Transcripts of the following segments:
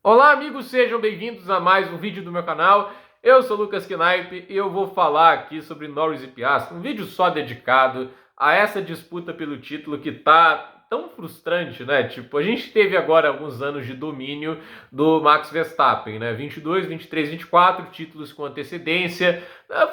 Olá, amigos, sejam bem-vindos a mais um vídeo do meu canal. Eu sou Lucas Knipe e eu vou falar aqui sobre Norris e Piastri, um vídeo só dedicado a essa disputa pelo título que tá tão frustrante, né? Tipo, a gente teve agora alguns anos de domínio do Max Verstappen, né? 22, 23, 24 títulos com antecedência.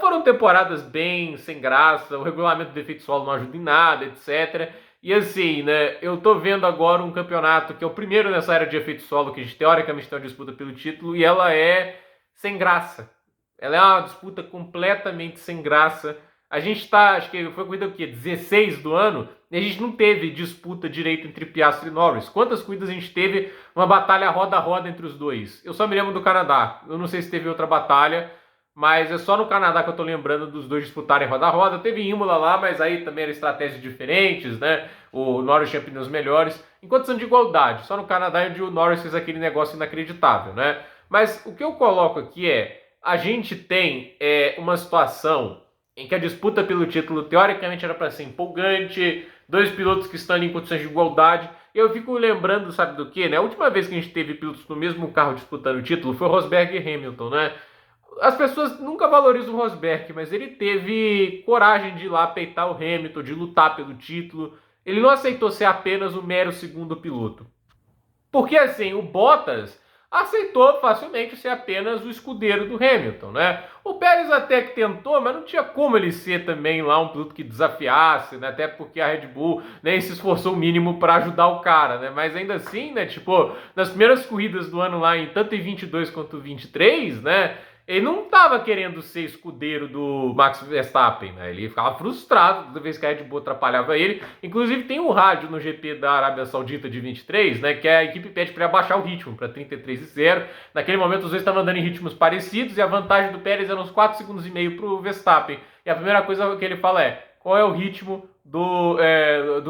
Foram temporadas bem sem graça, o regulamento do efeito solo não ajuda em nada, etc. E assim, né, eu tô vendo agora um campeonato que é o primeiro nessa era de efeito solo, que a gente teoricamente tem uma disputa pelo título, e ela é sem graça. Ela é uma disputa completamente sem graça. A gente tá, acho que foi a corrida o quê? 16 do ano, e a gente não teve disputa direito entre Piastri e Norris. Quantas corridas a gente teve uma batalha roda a roda entre os dois? Eu só me lembro do Canadá. Eu não sei se teve outra batalha, mas é só no Canadá que eu tô lembrando dos dois disputarem roda-roda. Teve Imola lá, mas aí também eram estratégias diferentes, né? O Norris tinha pneus melhores. Enquanto são de igualdade, só no Canadá onde o Norris fez aquele negócio inacreditável, né? Mas o que eu coloco aqui é, a gente tem uma situação em que a disputa pelo título teoricamente era para ser empolgante, dois pilotos que estão ali em condições de igualdade. E eu fico lembrando, sabe do que, né? A última vez que a gente teve pilotos no mesmo carro disputando o título foi Rosberg e Hamilton, né? As pessoas nunca valorizam o Rosberg, mas ele teve coragem de ir lá peitar o Hamilton, de lutar pelo título. Ele não aceitou ser apenas o mero segundo piloto. Porque assim, o Bottas aceitou facilmente ser apenas o escudeiro do Hamilton, né? O Pérez até que tentou, mas não tinha como ele ser também lá um piloto que desafiasse, né? Até porque a Red Bull nem se esforçou o mínimo para ajudar o cara, né? Mas ainda assim, né? Tipo, nas primeiras corridas do ano lá, em tanto em 22 quanto 23, né? Ele não estava querendo ser escudeiro do Max Verstappen, né? Ele ficava frustrado toda vez que a Red Bull atrapalhava ele. Inclusive tem um rádio no GP da Arábia Saudita de 23, né? Que a equipe pede para abaixar o ritmo para 33,0. Naquele momento os dois estavam andando em ritmos parecidos e a vantagem do Pérez era uns 4 segundos e meio para o Verstappen. E a primeira coisa que ele fala é: qual é o ritmo do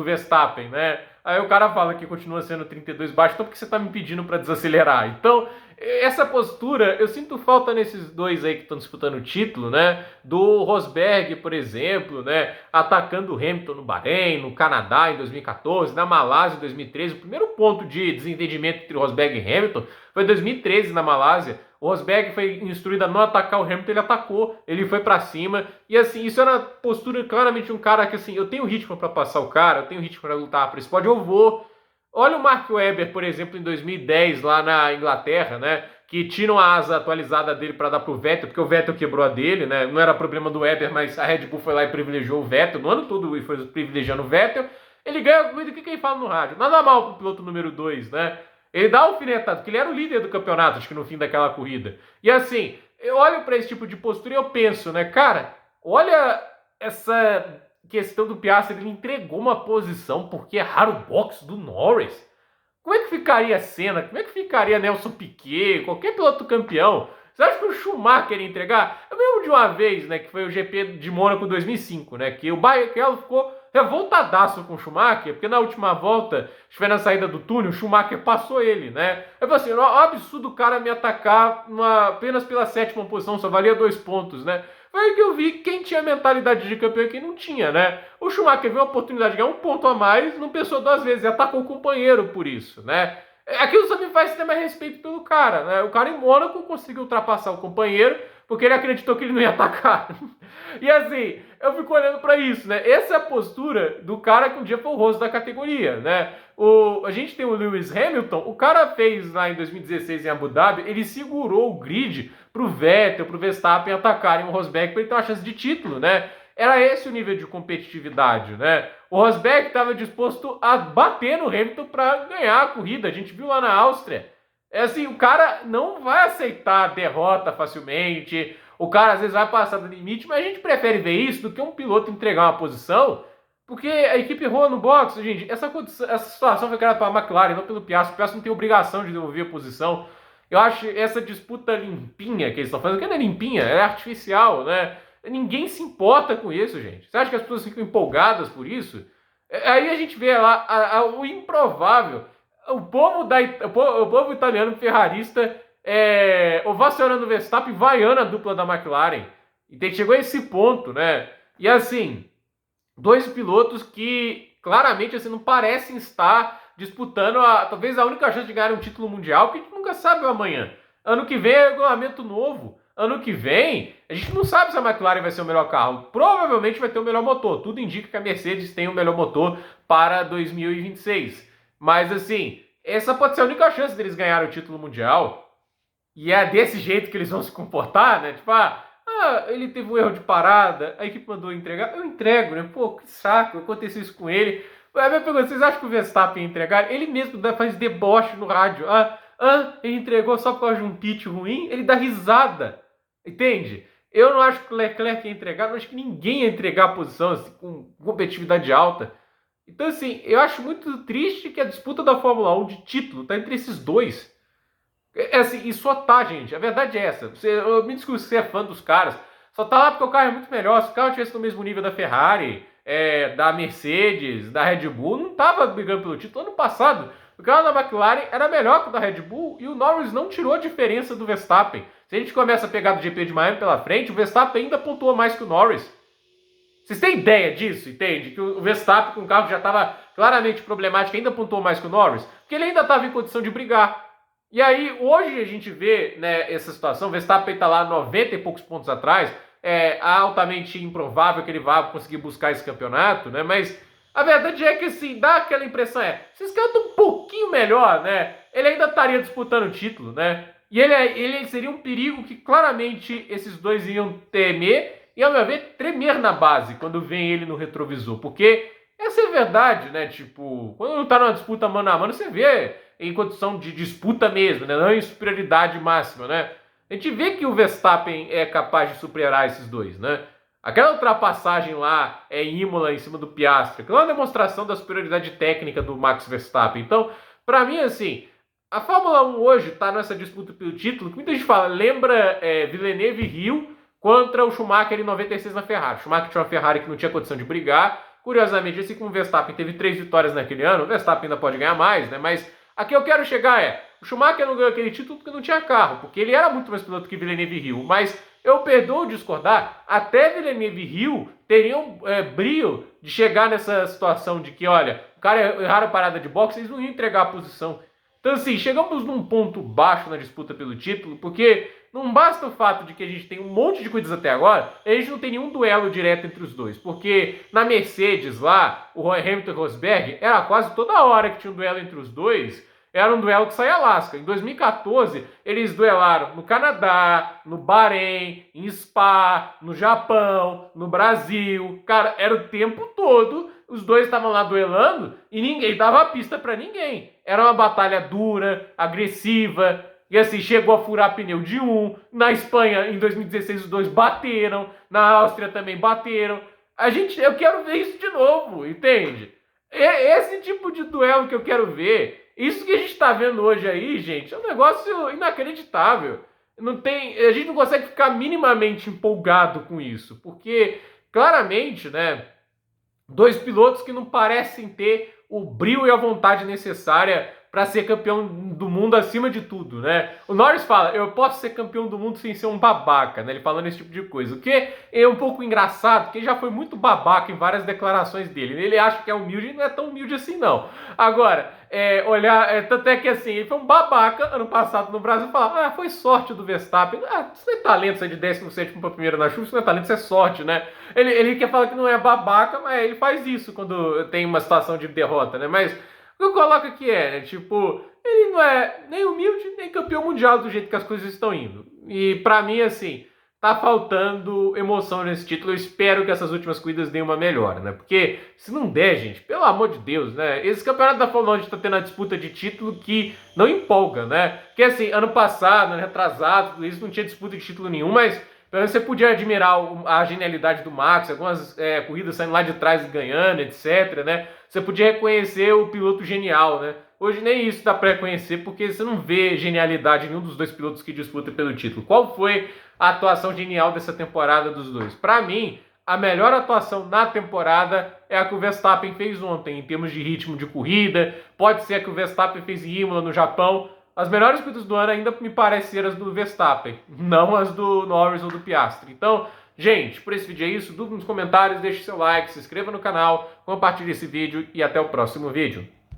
Verstappen, né? Aí o cara fala que continua sendo 32 baixo, então por que você está me pedindo para desacelerar? Então, essa postura, eu sinto falta nesses dois aí que estão disputando o título, né? Do Rosberg, por exemplo, né? Atacando o Hamilton no Bahrein, no Canadá em 2014, na Malásia em 2013. O primeiro ponto de desentendimento entre Rosberg e Hamilton foi em 2013 na Malásia. O Rosberg foi instruído a não atacar o Hamilton, ele atacou, ele foi para cima. E assim, isso era postura claramente de um cara que assim, eu tenho ritmo para passar o cara, eu tenho ritmo para lutar por esse pódio, eu vou. Olha o Mark Webber, por exemplo, em 2010, lá na Inglaterra, né? Que tiram a asa atualizada dele para dar pro Vettel, porque o Vettel quebrou a dele, né? Não era problema do Webber, mas a Red Bull foi lá e privilegiou o Vettel, no ano todo e foi privilegiando o Vettel. Ele ganha a corrida, o que ele fala no rádio? Nada mal pro piloto número 2, né? Ele dá o alfinetado, porque ele era o líder do campeonato, acho que no fim daquela corrida. E assim, eu olho para esse tipo de postura e eu penso, né, cara, olha essa questão do Piastri, ele entregou uma posição porque erraram o box do Norris. Como é que ficaria a Senna? Como é que ficaria Nelson Piquet? Qualquer piloto campeão? Você acha que o Schumacher ia entregar? Eu lembro de uma vez, né, que foi o GP de Mônaco 2005, né, que o Barrichello ficou revoltadaço com o Schumacher, porque na última volta, foi na saída do túnel, o Schumacher passou ele, né? Eu falei assim, é um absurdo o cara me atacar apenas pela sétima posição, só valia 2 pontos, né? Foi aí que eu vi quem tinha mentalidade de campeão e quem não tinha, né? O Schumacher viu a oportunidade de ganhar 1 ponto a mais, não pensou 2 vezes e atacou o companheiro por isso, né? Aquilo só me faz ter mais respeito pelo cara, né? O cara em Mônaco conseguiu ultrapassar o companheiro porque ele acreditou que ele não ia atacar. E assim, eu fico olhando para isso, né? Essa é a postura do cara que um dia foi o rosto da categoria, né? A gente tem o Lewis Hamilton, o cara fez lá em 2016 em Abu Dhabi, ele segurou o grid pro Vettel, pro Verstappen atacarem o Rosberg para ele ter uma chance de título, né? Era esse o nível de competitividade, né? O Rosberg estava disposto a bater no Hamilton para ganhar a corrida, a gente viu lá na Áustria. É assim, o cara não vai aceitar a derrota facilmente, o cara às vezes vai passar do limite, mas a gente prefere ver isso do que um piloto entregar uma posição, porque a equipe errou no box, gente. Essa situação foi criada pela McLaren, não pelo Piastri. O Piastri não tem obrigação de devolver a posição. Eu acho essa disputa limpinha que eles estão fazendo, que não é limpinha, é artificial, né? Ninguém se importa com isso, gente. Você acha que as pessoas ficam empolgadas por isso? Aí a gente vê lá o improvável. O povo italiano ferrarista ovacionando o Verstappen, vaiando a dupla da McLaren. E chegou a esse ponto, né? E assim, dois pilotos que claramente assim, não parecem estar disputando talvez a única chance de ganhar um título mundial, que a gente nunca sabe o amanhã. Ano que vem é regulamento novo. Ano que vem, a gente não sabe se a McLaren vai ser o melhor carro. Provavelmente vai ter o melhor motor. Tudo indica que a Mercedes tem o melhor motor para 2026. Mas assim, essa pode ser a única chance deles ganharem o título mundial. E é desse jeito que eles vão se comportar, né? Tipo, ele teve um erro de parada, a equipe mandou entregar. Eu entrego, né? Pô, que saco, aconteceu isso com ele. A minha pergunta, vocês acham que o Verstappen ia entregar? Ele mesmo faz deboche no rádio. Ele entregou só por causa de um pit ruim? Ele dá risada. Entende? Eu não acho que o Leclerc ia entregar, não acho que ninguém ia entregar a posição assim, com competitividade alta. Então, assim, eu acho muito triste que a disputa da Fórmula 1 de título tá entre esses dois. Assim, e só tá, gente. A verdade é essa. Me desculpe se você é fã dos caras. Só tá lá porque o carro é muito melhor. Se o carro estivesse no mesmo nível da Ferrari, da Mercedes, da Red Bull, não tava brigando pelo título. Ano passado, o carro da McLaren era melhor que o da Red Bull e o Norris não tirou a diferença do Verstappen. Se a gente começa a pegar do GP de Miami pela frente, o Verstappen ainda pontuou mais que o Norris. Vocês têm ideia disso, entende? Que o Verstappen, com um carro que já estava claramente problemático, ainda pontuou mais que o Norris? Porque ele ainda estava em condição de brigar. E aí, hoje a gente vê, né, essa situação, o Verstappen está lá 90 e poucos pontos atrás, é altamente improvável que ele vá conseguir buscar esse campeonato, né? Mas a verdade é que, assim, dá aquela impressão, se esse cara tá um pouquinho melhor, né? Ele ainda estaria disputando o título, né? E ele seria um perigo que claramente esses dois iam temer e, ao meu ver, tremer na base quando vem ele no retrovisor. Porque essa é verdade, né? Tipo, quando não tá numa disputa mano a mano, você vê em condição de disputa mesmo, né? Não em superioridade máxima, né? A gente vê que o Verstappen é capaz de superar esses dois, né? Aquela ultrapassagem lá em Imola em cima do Piastri, aquela é uma demonstração da superioridade técnica do Max Verstappen. Então, pra mim, assim, a Fórmula 1 hoje tá nessa disputa pelo título, que muita gente fala, lembra Villeneuve e Rio contra o Schumacher em 96 na Ferrari. O Schumacher tinha uma Ferrari que não tinha condição de brigar. Curiosamente, assim como o Verstappen teve 3 vitórias naquele ano, o Verstappen ainda pode ganhar mais, né? Mas a que eu quero chegar o Schumacher não ganhou aquele título porque não tinha carro, porque ele era muito mais piloto que Villeneuve e Rio. Mas eu perdoo discordar, até Villeneuve e Rio teriam brio de chegar nessa situação de que, olha, o cara erraram a parada de boxe, eles não iam entregar a posição. Então, assim, chegamos num ponto baixo na disputa pelo título, porque não basta o fato de que a gente tem um monte de coisas até agora, a gente não tem nenhum duelo direto entre os dois. Porque na Mercedes lá, o Hamilton e o Rosberg, era quase toda hora que tinha um duelo entre os dois, era um duelo que saía lasca. Em 2014, eles duelaram no Canadá, no Bahrein, em Spa, no Japão, no Brasil. Cara, era o tempo todo, os dois estavam lá duelando e ninguém dava a pista pra ninguém. Era uma batalha dura, agressiva, e assim, chegou a furar pneu de um. Na Espanha, em 2016, os dois bateram. Na Áustria também bateram. Eu quero ver isso de novo, entende? É esse tipo de duelo que eu quero ver. Isso que a gente tá vendo hoje aí, gente, é um negócio inacreditável. A gente não consegue ficar minimamente empolgado com isso. Porque, claramente, né, dois pilotos que não parecem ter o brio e a vontade necessária para ser campeão do mundo acima de tudo, né? O Norris fala, eu posso ser campeão do mundo sem ser um babaca, né? Ele falando esse tipo de coisa, o que é um pouco engraçado, porque ele já foi muito babaca em várias declarações dele. Ele acha que é humilde e não é tão humilde assim, não. Agora, tanto é que assim, ele foi um babaca ano passado no Brasil, falar, foi sorte do Verstappen. Isso não é talento, sair de 17º para primeiro na chuva, isso não é talento, isso é sorte, né? Ele quer falar que não é babaca, mas ele faz isso quando tem uma situação de derrota, né? Mas o que eu coloco aqui né? Tipo, ele não é nem humilde, nem campeão mundial do jeito que as coisas estão indo. E pra mim, assim, tá faltando emoção nesse título. Eu espero que essas últimas corridas deem uma melhora, né? Porque se não der, gente, pelo amor de Deus, né? Esse campeonato da Fórmula 1 a gente tá tendo a disputa de título que não empolga, né? Porque assim, ano passado, ano retrasado, tudo isso não tinha disputa de título nenhum, mas pelo menos você podia admirar a genialidade do Max, algumas corridas saindo lá de trás e ganhando, etc, né? Você podia reconhecer o piloto genial, né? Hoje nem isso dá para reconhecer, porque você não vê genialidade em nenhum dos dois pilotos que disputam pelo título. Qual foi a atuação genial dessa temporada dos dois? Para mim, a melhor atuação na temporada é a que o Verstappen fez ontem, em termos de ritmo de corrida. Pode ser a que o Verstappen fez em Imola, no Japão. As melhores corridas do ano ainda me parecem ser as do Verstappen, não as do Norris ou do Piastri. Então, gente, por esse vídeo é isso. Dúvida nos comentários, deixe seu like, se inscreva no canal, compartilhe esse vídeo e até o próximo vídeo.